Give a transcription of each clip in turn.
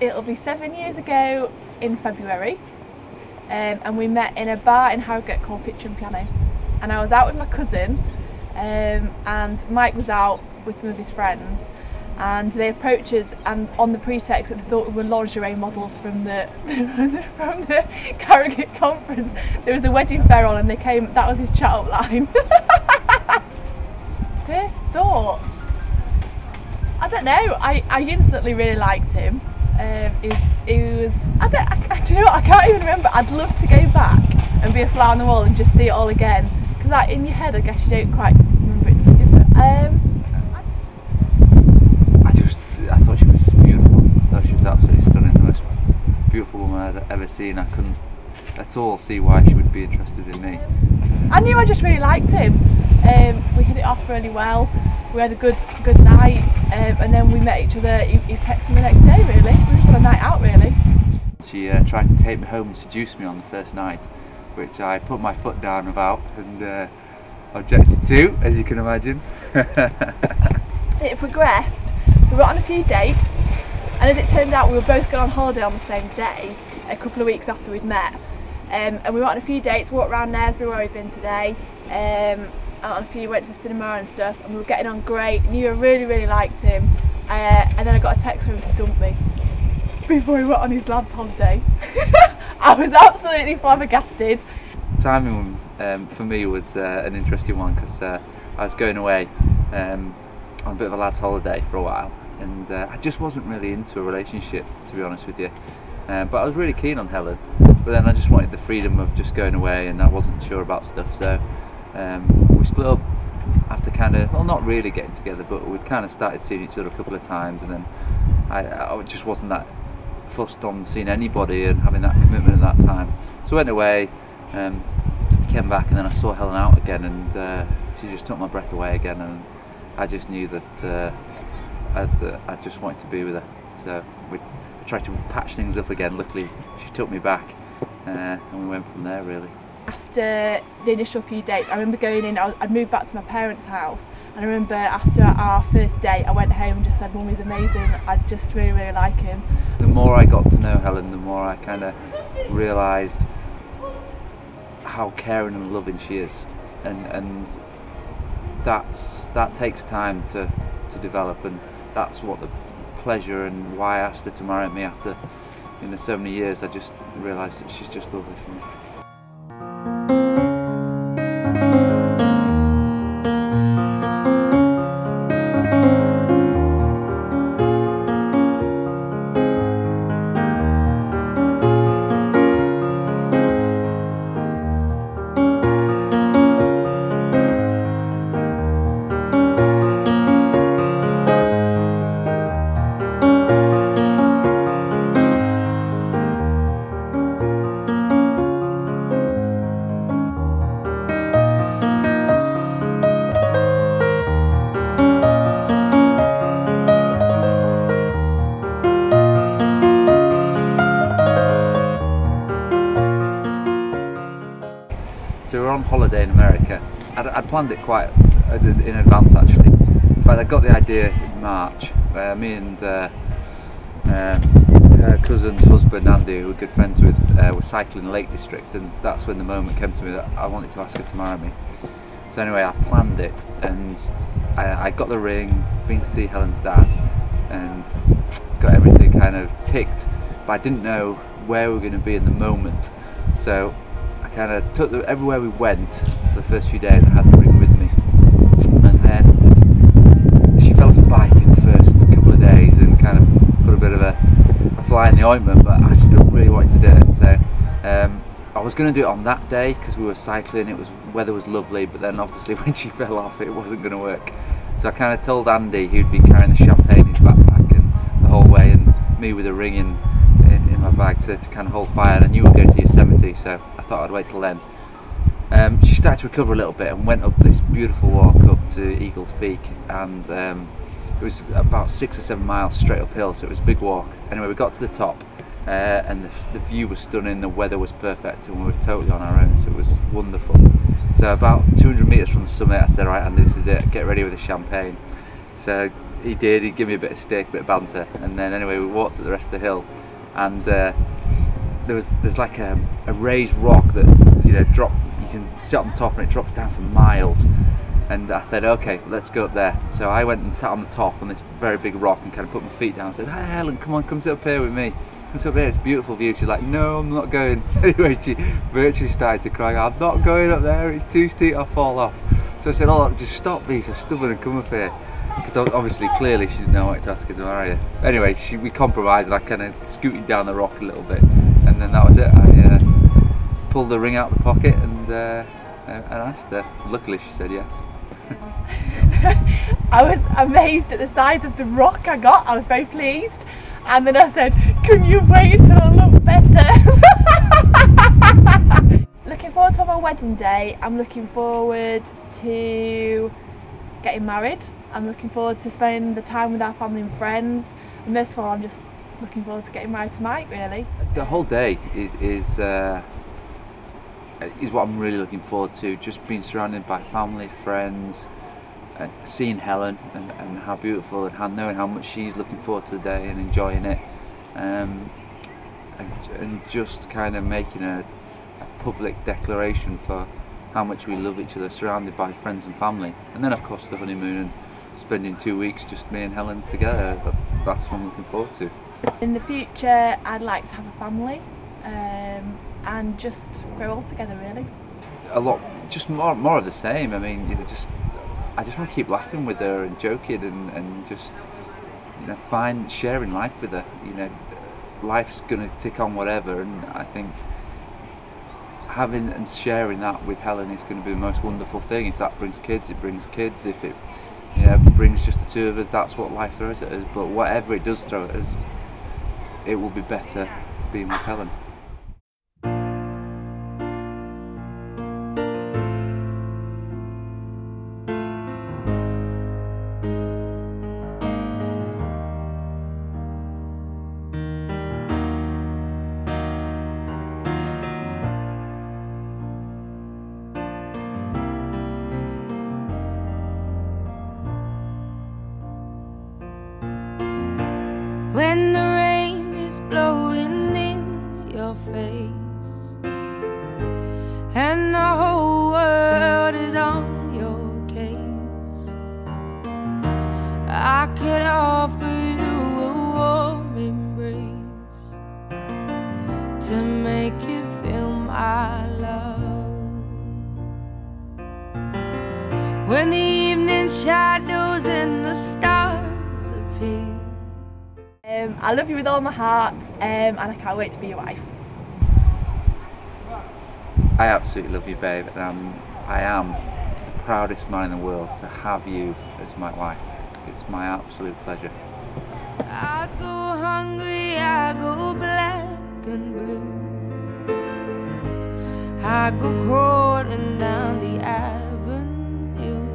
It'll be 7 years ago in February, and we met in a bar in Harrogate called Picture and Piano. And I was out with my cousin, and Mike was out with some of his friends, and they approached us, and on the pretext that they thought we were lingerie models from the from the Harrogate conference. There was a wedding fair on, and they came. That was his chat up line. First thoughts? I don't know. I instantly really liked him. He was. Do you know what? I can't even remember. I'd love to go back and be a fly on the wall and just see it all again. Because like, in your head, I guess you don't quite remember it something different. I thought she was beautiful. I thought she was absolutely stunning. The most beautiful woman I'd ever seen. I couldn't at all see why she would be interested in me. I knew I just really liked him. We hit it off really well. We had a good night, and then we met each other. He texted me the next day. Really, we just had a night out. Really. She tried to take me home and seduce me on the first night, which I put my foot down about and objected to, as you can imagine. It progressed. We were on a few dates, and as it turned out, we were both going on holiday on the same day, a couple of weeks after we'd met. And we went on a few dates, walked around Knaresborough where we'd been today, and on a few went to the cinema and stuff, and we were getting on great. Knew I really liked him, and then I got a text from him to dump me before he went on his lad's holiday. I was absolutely flabbergasted. Timing for me was an interesting one, because I was going away on a bit of a lad's holiday for a while, and I just wasn't really into a relationship, to be honest with you. But I was really keen on Helen, but then I just wanted the freedom of just going away, and I wasn't sure about stuff, so we split up after kind of, well, not really getting together, but we'd kind of started seeing each other a couple of times, and then I just wasn't that fussed on seeing anybody and having that commitment at that time. So I went away, came back, and then I saw Helen out again, and she just took my breath away again, and I just knew that I just wanted to be with her. So we tried to patch things up again. Luckily she took me back, and we went from there really. After the initial few dates, I remember going in, I'd moved back to my parents' house, and I remember after our first date I went home and just said, Mummy's amazing, I just really like him. The more I got to know Helen, the more I kind of realised how caring and loving she is, and that takes time to develop, and that's what the pleasure and why I asked her to marry me after so many years. I just realised that she's just lovely for me. So we were on holiday in America. I'd planned it quite in advance actually. In fact, I got the idea in March. Me and her cousin's husband Andy, who we're good friends with, were cycling the Lake District, and that's when the moment came to me that I wanted to ask her to marry me. So anyway, I planned it, and I got the ring, been to see Helen's dad, and got everything kind of ticked, but I didn't know where we were going to be in the moment. So I kind of took everywhere we went for the first few days. I had the ring with me, and then she fell off a bike in the first couple of days and kind of put a bit of a fly in the ointment, but I still really wanted to do it. So I was going to do it on that day because we were cycling, weather was lovely, but then obviously when she fell off it wasn't going to work. So I kind of told Andy, who'd be carrying the champagne in his backpack and the whole way, and me with a ring in my bag to kind of hold fire, and I knew we'd go to Yosemite, so I thought I'd wait till then. She started to recover a little bit and went up this beautiful walk up to Eagles Peak, and it was about 6 or 7 miles straight uphill, so it was a big walk. Anyway, we got to the top, and the view was stunning, the weather was perfect, and we were totally on our own, so it was wonderful. So about 200 metres from the summit, I said, right Andy, this is it, get ready with the champagne. So he did. He'd give me a bit of stick, a bit of banter, and then anyway we walked up the rest of the hill, and there's like a raised rock that you can sit on the top and it drops down for miles. And I said, okay, let's go up there. So I went and sat on the top on this very big rock and kind of put my feet down and said, hey Helen, come on, come sit up here with me. Come sit up here, it's a beautiful view. She's like, no, I'm not going. Anyway, she virtually started to cry, I'm not going up there, it's too steep, I'll fall off. So I said, oh, just stop being so stubborn and come up here. Because obviously, clearly she didn't know what to ask her to marry her. Anyway, we compromised and I kind of scooted down the rock a little bit. And then that was it. I pulled the ring out of the pocket and asked her. Luckily she said yes. I was amazed at the size of the rock I got. I was very pleased, and then I said, can you wait until I look better? Looking forward to my wedding day. I'm looking forward to getting married. I'm looking forward to spending the time with our family and friends, and this one I'm just looking forward to getting married to Mike, really. The whole day is what I'm really looking forward to, just being surrounded by family, friends, seeing Helen and how beautiful, and knowing how much she's looking forward to the day and enjoying it, and just kind of making a public declaration for how much we love each other, surrounded by friends and family. And then of course the honeymoon and spending 2 weeks just me and Helen together. That's what I'm looking forward to. In the future I'd like to have a family, and just grow all together, really. A lot, just more of the same. I mean, I just want to keep laughing with her and joking and just, sharing life with her. Life's gonna tick on whatever, and I think having and sharing that with Helen is going to be the most wonderful thing. If that brings kids, it brings kids. If it brings just the two of us, that's what life throws at us. But whatever it does throw at us, it will be better being with Helen. When the rain is blowing in your face and the whole world is on your case, I could offer you a warm embrace to make you feel my love. When the evening shadows and the stars appear, I love you with all my heart, and I can't wait to be your wife. I absolutely love you, babe, and I am the proudest man in the world to have you as my wife. It's my absolute pleasure. I go hungry, I go black and blue, I go crawling down the avenue.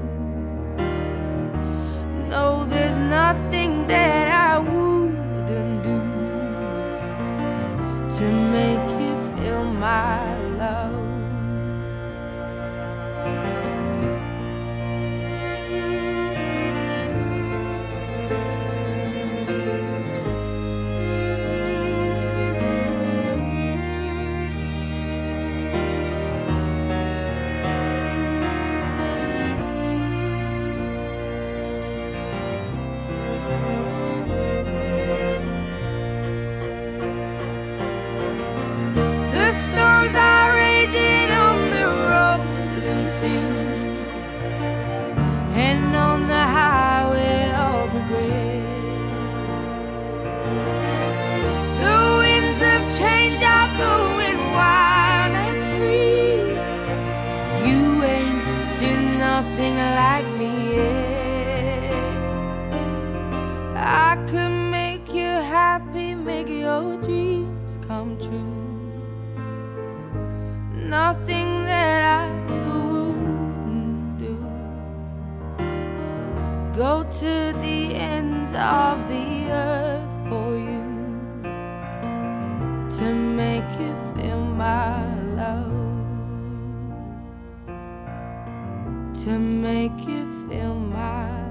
No, there's nothing that I wouldn't do to make you feel my love. And on the highway of regret, the winds of change are blowing wild and free. You ain't seen nothing like me yet. I could make you happy, make your dreams come true. Nothing that I go to the ends of the earth for you to make you feel my love, to make you feel my